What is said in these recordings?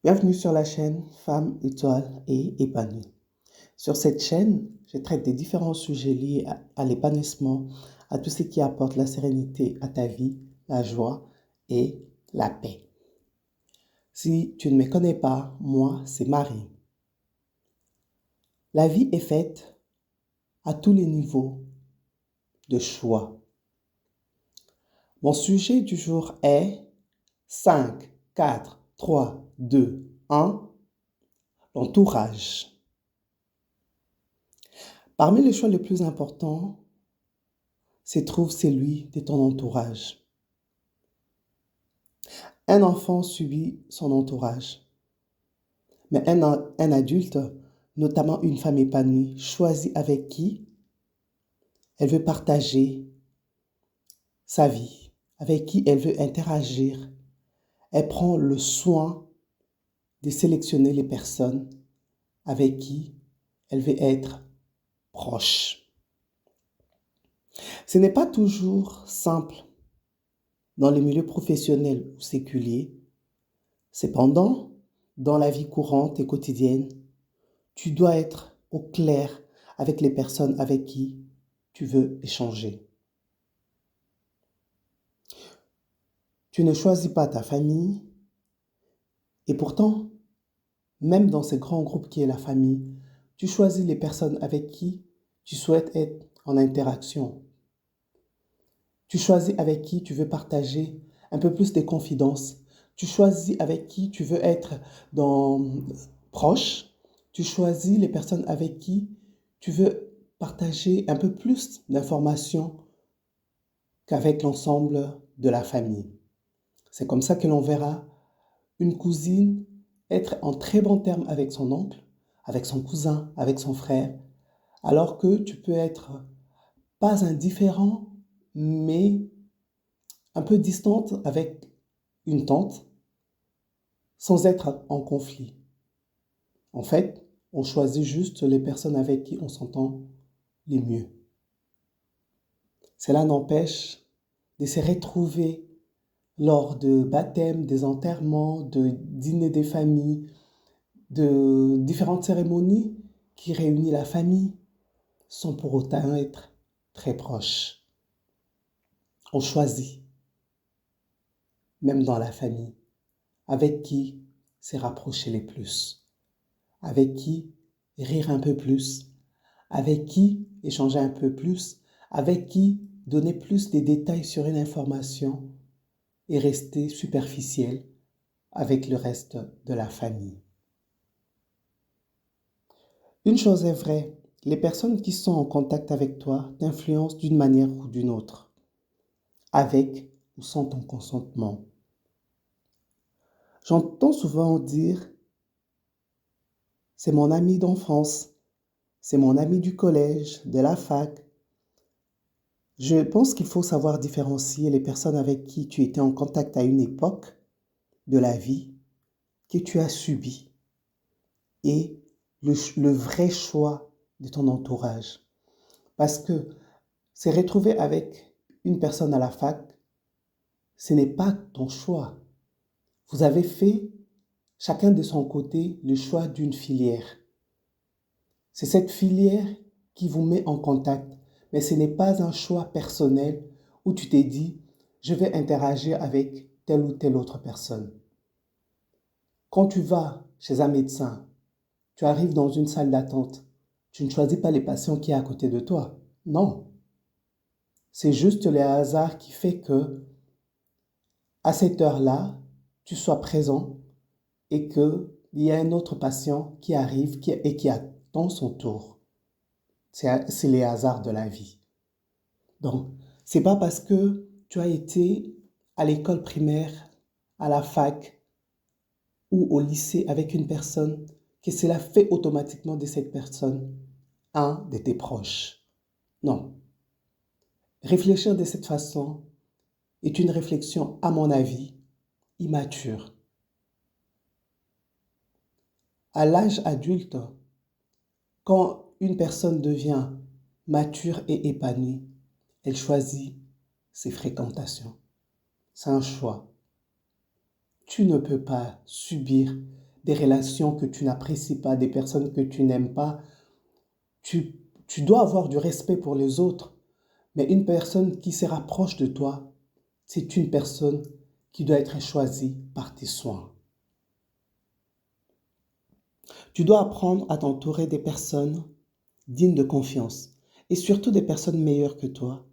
Bienvenue sur la chaîne Femmes, Étoiles et Épanouies. Sur cette chaîne, je traite des différents sujets liés à l'épanouissement, à tout ce qui apporte la sérénité à ta vie, la joie et la paix. Si tu ne me connais pas, moi, c'est Marie. La vie est faite à tous les niveaux de choix. Mon sujet du jour est 5, 4, 3, 2, 1, l'entourage. Parmi les choix les plus importants, se trouve celui de ton entourage. Un enfant subit son entourage, mais un adulte, notamment une femme épanouie, choisit avec qui elle veut partager sa vie, avec qui elle veut interagir. Elle prend le soin de sélectionner les personnes avec qui elle veut être proche. Ce n'est pas toujours simple dans les milieux professionnels ou séculiers. Cependant, dans la vie courante et quotidienne, tu dois être au clair avec les personnes avec qui tu veux échanger. Tu ne choisis pas ta famille et pourtant, même dans ces grands groupes qui est la famille, tu choisis les personnes avec qui tu souhaites être en interaction. Tu choisis avec qui tu veux partager un peu plus de confidences. Tu choisis avec qui tu veux être proche. Tu choisis les personnes avec qui tu veux partager un peu plus d'informations qu'avec l'ensemble de la famille. C'est comme ça que l'on verra une cousine être en très bons termes avec son oncle, avec son cousin, avec son frère, alors que tu peux être pas indifférent, mais un peu distante avec une tante, sans être en conflit. En fait, on choisit juste les personnes avec qui on s'entend les mieux. Cela n'empêche de se retrouver lors de baptêmes, des enterrements, de dîners des familles, de différentes cérémonies qui réunissent la famille sans pour autant être très proches. On choisit, même dans la famille, avec qui se rapprocher les plus, avec qui rire un peu plus, avec qui échanger un peu plus, avec qui donner plus de détails sur une information et rester superficiel avec le reste de la famille. Une chose est vraie, les personnes qui sont en contact avec toi t'influencent d'une manière ou d'une autre, avec ou sans ton consentement. J'entends souvent dire, c'est mon ami d'enfance, c'est mon ami du collège, de la fac. Je pense qu'il faut savoir différencier les personnes avec qui tu étais en contact à une époque de la vie que tu as subi et le vrai choix de ton entourage. Parce que se retrouver avec une personne à la fac, ce n'est pas ton choix. Vous avez fait, chacun de son côté, le choix d'une filière. C'est cette filière qui vous met en contact, mais ce n'est pas un choix personnel où tu t'es dit, je vais interagir avec telle ou telle autre personne. Quand tu vas chez un médecin, tu arrives dans une salle d'attente, tu ne choisis pas les patients qui est à côté de toi. Non. C'est juste le hasard qui fait que, à cette heure-là, tu sois présent et qu'il y a un autre patient qui arrive et qui attend son tour. C'est les hasards de la vie. Donc, c'est pas parce que tu as été à l'école primaire, à la fac ou au lycée avec une personne que cela fait automatiquement de cette personne un de tes proches. Non. Réfléchir de cette façon est une réflexion, à mon avis, immature. À l'âge adulte, quand une personne devient mature et épanouie, elle choisit ses fréquentations. C'est un choix. Tu ne peux pas subir des relations que tu n'apprécies pas, des personnes que tu n'aimes pas. Tu dois avoir du respect pour les autres, mais une personne qui se rapproche de toi, c'est une personne qui doit être choisie par tes soins. Tu dois apprendre à t'entourer des personnes dignes de confiance et surtout des personnes meilleures que toi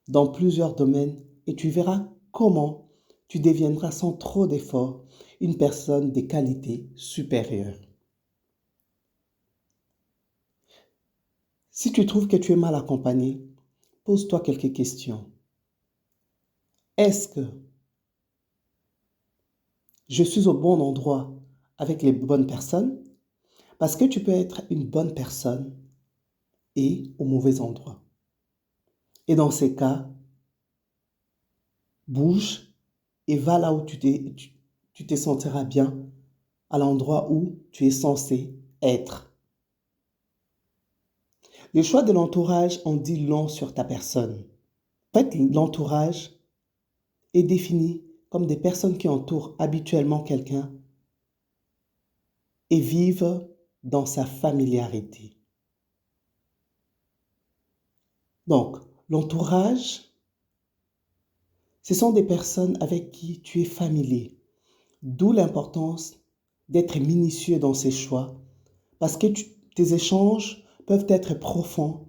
dans plusieurs domaines et tu verras comment tu deviendras sans trop d'efforts une personne des qualités supérieures. Si tu trouves que tu es mal accompagné, pose-toi quelques questions. Est-ce que je suis au bon endroit avec les bonnes personnes? Parce que tu peux être une bonne personne et au mauvais endroit. Et dans ces cas, bouge et va là où tu te sentiras bien, à l'endroit où tu es censé être. Le choix de l'entourage en dit long sur ta personne. En fait, l'entourage est défini comme des personnes qui entourent habituellement quelqu'un et vivent dans sa familiarité. Donc, l'entourage, ce sont des personnes avec qui tu es familier. D'où l'importance d'être minutieux dans ses choix, parce que tes échanges peuvent être profonds.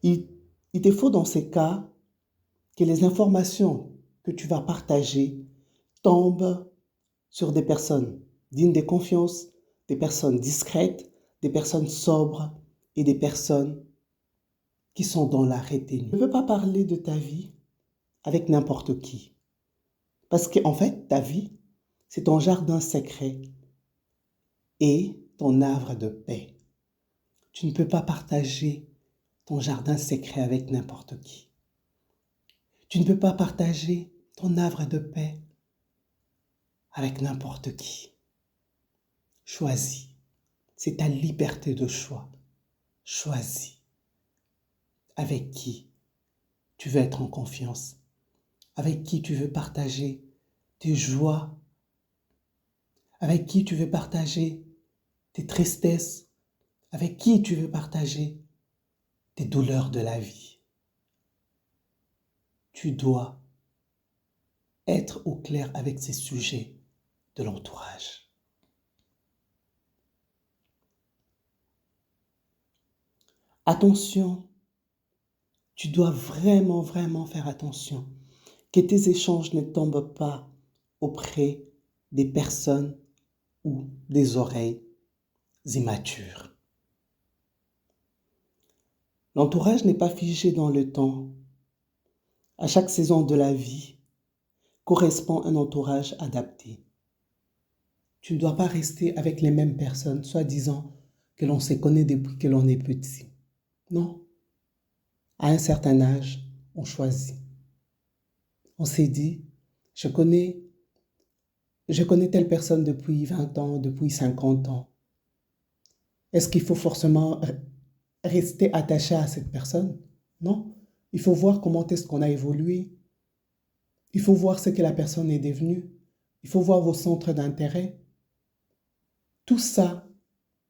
Il te faut dans ces cas que les informations que tu vas partager tombent sur des personnes dignes de confiance, des personnes discrètes, des personnes sobres et des personnes qui sont dans la retenue. Je ne veux pas parler de ta vie avec n'importe qui. Parce qu'en fait, ta vie, c'est ton jardin secret et ton havre de paix. Tu ne peux pas partager ton jardin secret avec n'importe qui. Tu ne peux pas partager ton havre de paix avec n'importe qui. Choisis. C'est ta liberté de choix. Choisis avec qui tu veux être en confiance, avec qui tu veux partager tes joies, avec qui tu veux partager tes tristesses, avec qui tu veux partager tes douleurs de la vie. Tu dois être au clair avec ces sujets de l'entourage. Attention, tu dois vraiment faire attention que tes échanges ne tombent pas auprès des personnes ou des oreilles immatures. L'entourage n'est pas figé dans le temps. À chaque saison de la vie correspond un entourage adapté. Tu ne dois pas rester avec les mêmes personnes, soi-disant que l'on se connaît depuis que l'on est petit. Non. À un certain âge, on choisit. On s'est dit, je connais telle personne depuis 20 ans, depuis 50 ans. Est-ce qu'il faut forcément rester attaché à cette personne? Non. Il faut voir comment est-ce qu'on a évolué. Il faut voir ce que la personne est devenue. Il faut voir vos centres d'intérêt. Tout ça,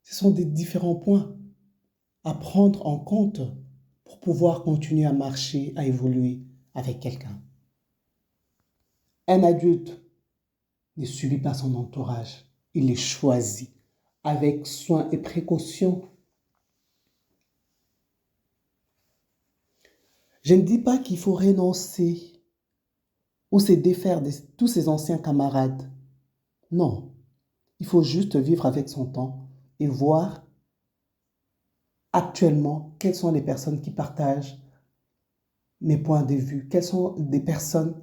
ce sont des différents points à prendre en compte pour pouvoir continuer à marcher, à évoluer avec quelqu'un. Un adulte ne subit pas son entourage. Il les choisit avec soin et précaution. Je ne dis pas qu'il faut renoncer ou se défaire de tous ses anciens camarades. Non, il faut juste vivre avec son temps et voir actuellement quelles sont les personnes qui partagent mes points de vue, quelles sont des personnes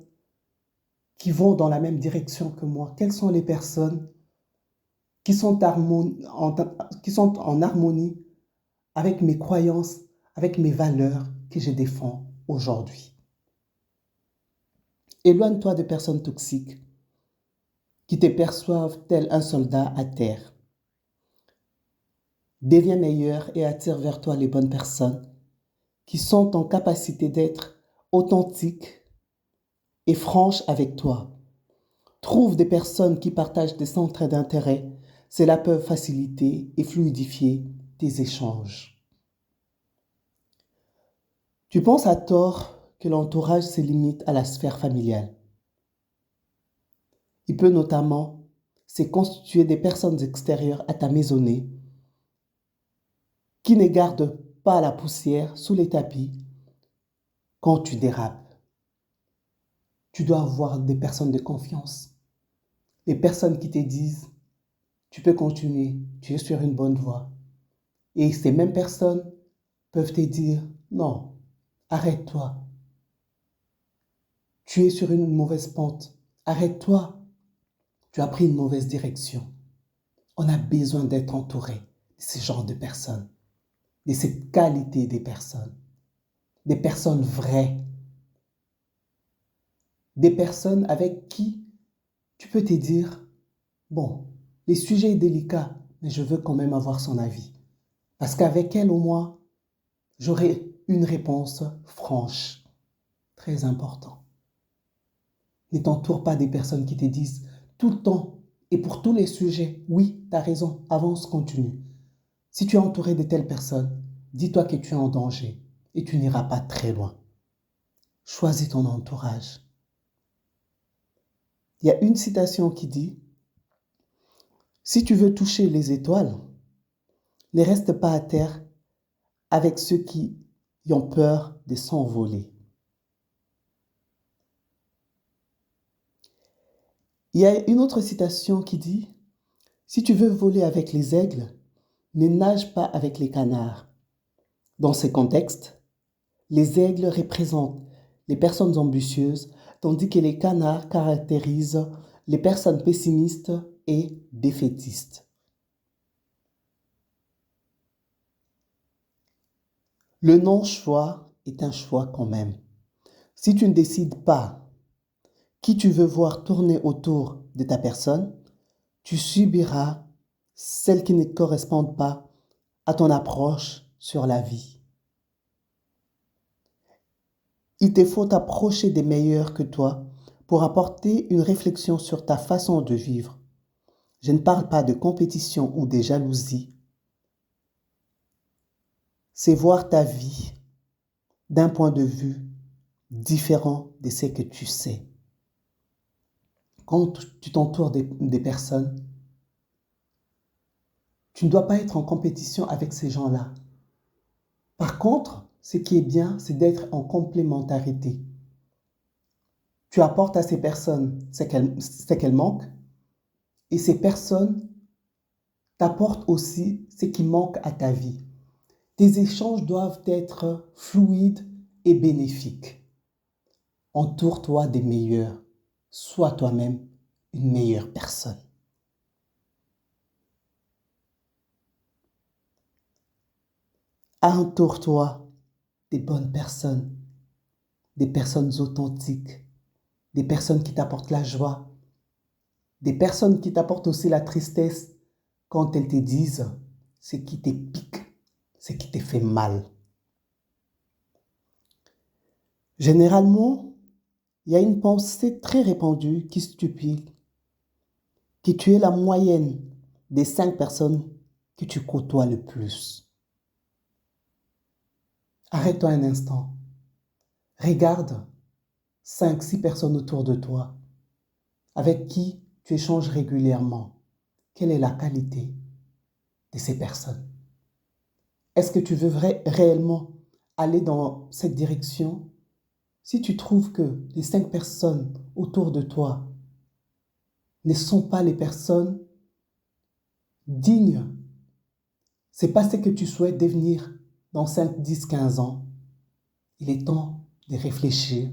qui vont dans la même direction que moi, quelles sont les personnes qui sont en harmonie avec mes croyances, avec mes valeurs que je défends aujourd'hui. Éloigne-toi de personnes toxiques qui te perçoivent tel un soldat à terre. Deviens meilleur et attire vers toi les bonnes personnes qui sont en capacité d'être authentiques et franches avec toi. Trouve des personnes qui partagent des centres d'intérêt Cela peut faciliter et fluidifier tes échanges. Tu penses à tort que l'entourage se limite à la sphère familiale. Il peut notamment se constituer des personnes extérieures à ta maisonnée qui ne gardent pas la poussière sous les tapis quand tu dérapes. Tu dois avoir des personnes de confiance, des personnes qui te disent tu peux continuer, tu es sur une bonne voie. Et ces mêmes personnes peuvent te dire non, arrête-toi, tu es sur une mauvaise pente, arrête-toi, tu as pris une mauvaise direction. On a besoin d'être entouré de ce genre de personnes, de cette qualité des personnes vraies, des personnes avec qui tu peux te dire, bon, le sujet est délicat, mais je veux quand même avoir son avis. Parce qu'avec elle, au moins, j'aurai une réponse franche. Très important. Ne t'entoure pas des personnes qui te disent tout le temps et pour tous les sujets, oui, tu as raison, avance, continue. Si tu es entouré de telles personnes, dis-toi que tu es en danger et tu n'iras pas très loin. Choisis ton entourage. Il y a une citation qui dit « Si tu veux toucher les étoiles, ne reste pas à terre avec ceux qui ont peur de s'envoler. » Il y a une autre citation qui dit « Si tu veux voler avec les aigles, ne nage pas avec les canards. » Dans ce contexte, les aigles représentent les personnes ambitieuses, tandis que les canards caractérisent les personnes pessimistes et défaitistes. Le non-choix est un choix quand même. Si tu ne décides pas qui tu veux voir tourner autour de ta personne, tu subiras celles qui ne correspondent pas à ton approche sur la vie. Il te faut t'approcher des meilleurs que toi pour apporter une réflexion sur ta façon de vivre. Je ne parle pas de compétition ou de jalousie. C'est voir ta vie d'un point de vue différent de ce que tu sais. Quand tu t'entoures des personnes, tu ne dois pas être en compétition avec ces gens-là. Par contre, ce qui est bien, c'est d'être en complémentarité. Tu apportes à ces personnes ce qu'elles manquent et ces personnes t'apportent aussi ce qui manque à ta vie. Tes échanges doivent être fluides et bénéfiques. Entoure-toi des meilleurs. Sois toi-même une meilleure personne. Entoure-toi des bonnes personnes, des personnes authentiques, des personnes qui t'apportent la joie, des personnes qui t'apportent aussi la tristesse quand elles te disent ce qui te pique, ce qui te fait mal. Généralement, il y a une pensée très répandue qui stupide, que tu es la moyenne des 5 personnes que tu côtoies le plus. Arrête-toi un instant. Regarde 5, 6 personnes autour de toi avec qui tu échanges régulièrement. Quelle est la qualité de ces personnes? Est-ce que tu veux réellement aller dans cette direction? Si tu trouves que les 5 personnes autour de toi ne sont pas les personnes dignes, c'est pas ce que tu souhaites devenir dans 5, 10, 15 ans, il est temps de réfléchir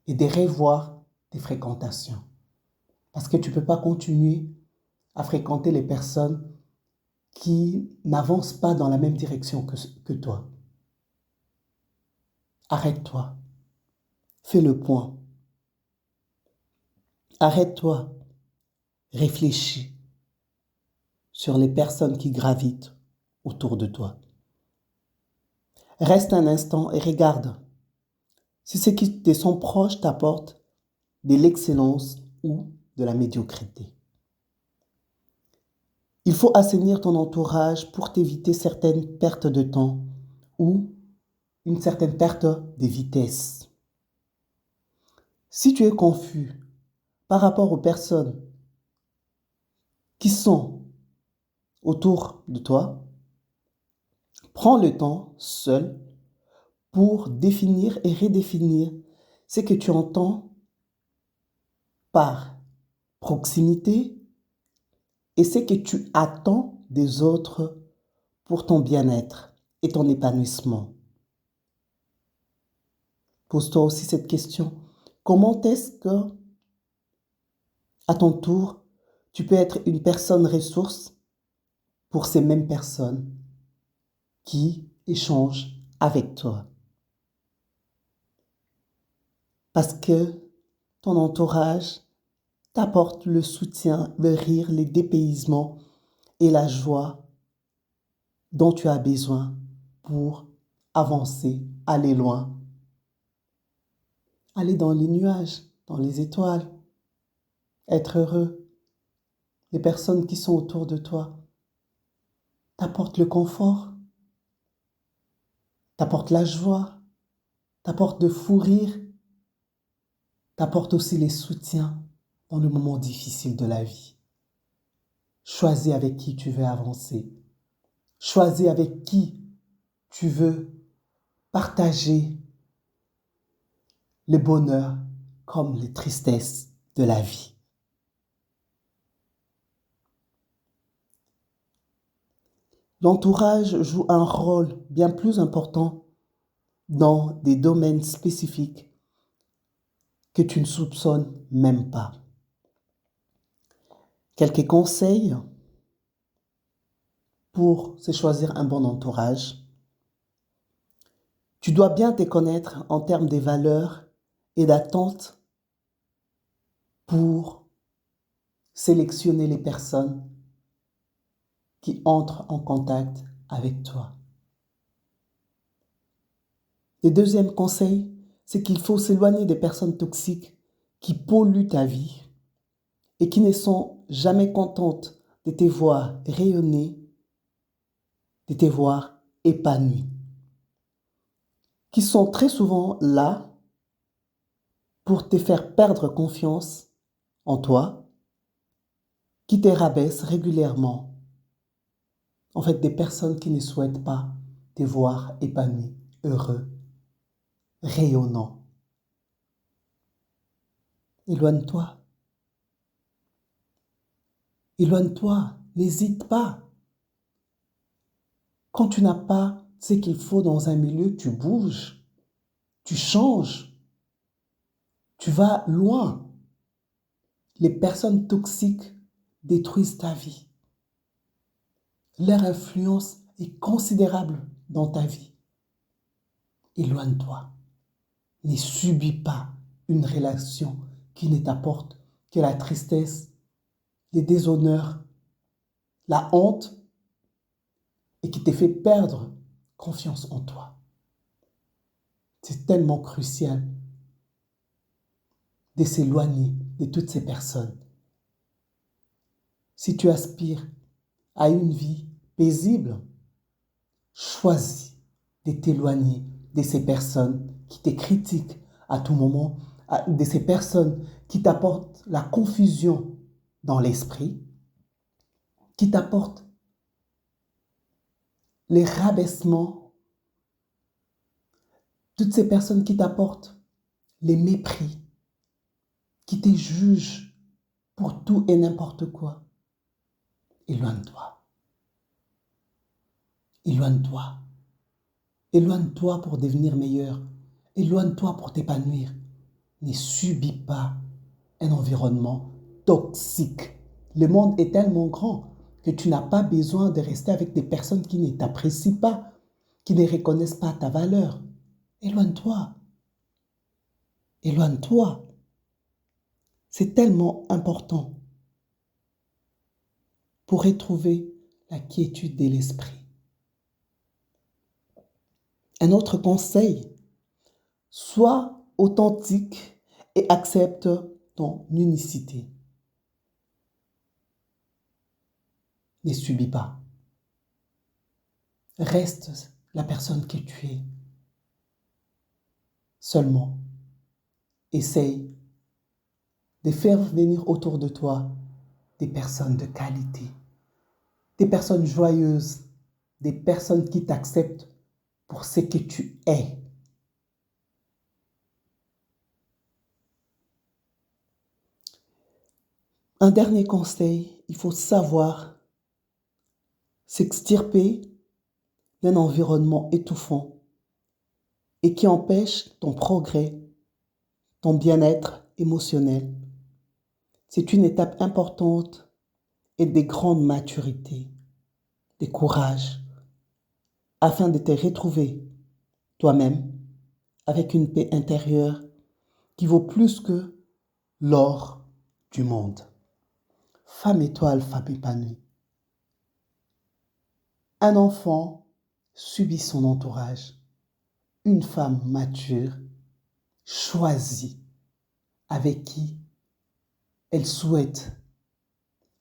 et de revoir tes fréquentations. Parce que tu ne peux pas continuer à fréquenter les personnes qui n'avancent pas dans la même direction que toi. Arrête-toi. Fais le point. Arrête-toi. Réfléchis sur les personnes qui gravitent autour de toi. Reste un instant et regarde si ceux qui te sont proches t'apportent de l'excellence ou de la médiocrité. Il faut assainir ton entourage pour t'éviter certaines pertes de temps ou une certaine perte de vitesse. Si tu es confus par rapport aux personnes qui sont autour de toi, prends le temps seul pour définir et redéfinir ce que tu entends par proximité et ce que tu attends des autres pour ton bien-être et ton épanouissement. Pose-toi aussi cette question. Comment est-ce que, à ton tour, tu peux être une personne ressource pour ces mêmes personnes qui échangent avec toi? Parce que ton entourage t'apporte le soutien, le rire, les dépaysements et la joie dont tu as besoin pour avancer, aller loin, aller dans les nuages, dans les étoiles, être heureux. Les personnes qui sont autour de toi t'apportent le confort, t'apportent la joie, t'apportent de fous rires, t'apportent aussi les soutiens dans le moment difficile de la vie. Choisis avec qui tu veux avancer. Choisis avec qui tu veux partager le bonheur comme les tristesses de la vie. L'entourage joue un rôle bien plus important dans des domaines spécifiques que tu ne soupçonnes même pas. Quelques conseils pour se choisir un bon entourage. Tu dois bien te connaître en termes de valeurs et d'attentes pour sélectionner les personnes qui entrent en contact avec toi. Le deuxième conseil, c'est qu'il faut s'éloigner des personnes toxiques qui polluent ta vie et qui ne sont jamais contentes de te voir rayonner, de te voir épanoui, qui sont très souvent là pour te faire perdre confiance en toi, qui te rabaissent régulièrement. En fait, des personnes qui ne souhaitent pas te voir épanoui, heureux, rayonnant. Éloigne-toi. Éloigne-toi. N'hésite pas. Quand tu n'as pas ce qu'il faut dans un milieu, tu bouges, tu changes, tu vas loin. Les personnes toxiques détruisent ta vie. Leur influence est considérable dans ta vie. Éloigne-toi. Ne subis pas une relation qui ne t'apporte que la tristesse, les déshonneurs, la honte et qui te fait perdre confiance en toi. C'est tellement crucial de s'éloigner de toutes ces personnes. Si tu aspires à une vie paisible, choisis de t'éloigner de ces personnes qui te critiquent à tout moment, de ces personnes qui t'apportent la confusion dans l'esprit, qui t'apportent les rabaissements, toutes ces personnes qui t'apportent les mépris, qui te jugent pour tout et n'importe quoi. Éloigne-toi. Éloigne-toi. Éloigne-toi pour devenir meilleur. Éloigne-toi pour t'épanouir. Ne subis pas un environnement toxique. Le monde est tellement grand que tu n'as pas besoin de rester avec des personnes qui ne t'apprécient pas, qui ne reconnaissent pas ta valeur. Éloigne-toi. Éloigne-toi. C'est tellement important pour retrouver la quiétude de l'esprit. Un autre conseil, sois authentique et accepte ton unicité. Ne subis pas. Reste la personne que tu es. Seulement, essaye de faire venir autour de toi des personnes de qualité, des personnes joyeuses, des personnes qui t'acceptent pour ce que tu es. Un dernier conseil, il faut savoir s'extirper d'un environnement étouffant et qui empêche ton progrès, ton bien-être émotionnel. C'est une étape importante et de grande maturité, de courage, afin de te retrouver toi-même avec une paix intérieure qui vaut plus que l'or du monde. Femme étoile, femme épanouie. Un enfant subit son entourage. Une femme mature choisit avec qui elle souhaite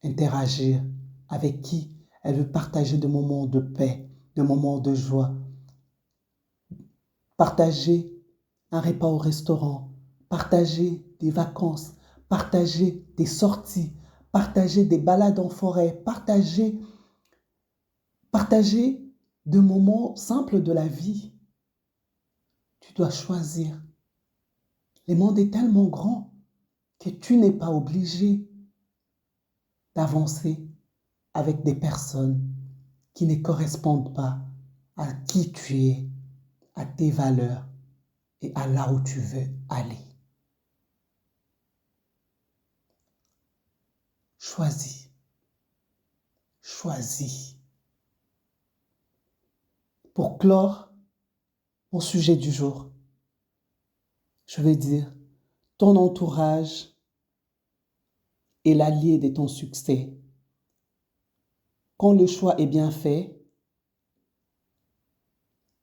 interagir, avec qui elle veut partager des moments de paix, des moments de joie, partager un repas au restaurant, partager des vacances, partager des sorties, partager des balades en forêt, partager des moments simples de la vie. Tu dois choisir. Le monde est tellement grand que tu n'es pas obligé d'avancer avec des personnes qui ne correspondent pas à qui tu es, à tes valeurs et à là où tu veux aller. Choisis. Choisis. Pour clore mon sujet du jour, je vais dire, ton entourage est l'allié de ton succès. Quand le choix est bien fait,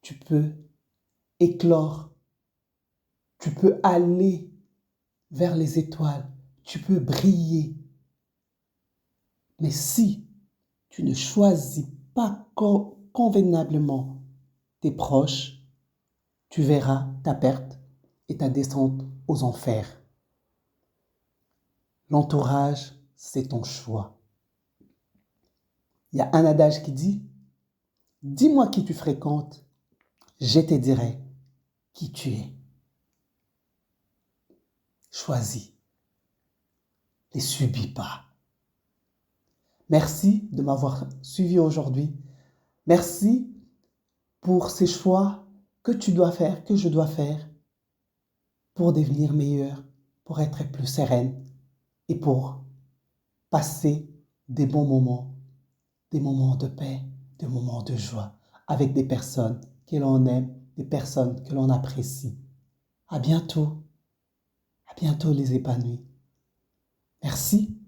tu peux éclore, tu peux aller vers les étoiles, tu peux briller. Mais si tu ne choisis pas convenablement tes proches, tu verras ta perte et ta descente aux enfers. L'entourage, c'est ton choix. Il y a un adage qui dit, dis-moi qui tu fréquentes, je te dirai qui tu es. Choisis. Ne subis pas. Merci de m'avoir suivi aujourd'hui. Merci pour ces choix que tu dois faire, que je dois faire pour devenir meilleur, pour être plus sereine et pour passer des bons moments, des moments de paix, des moments de joie avec des personnes que l'on aime, des personnes que l'on apprécie. À bientôt les épanouis. Merci.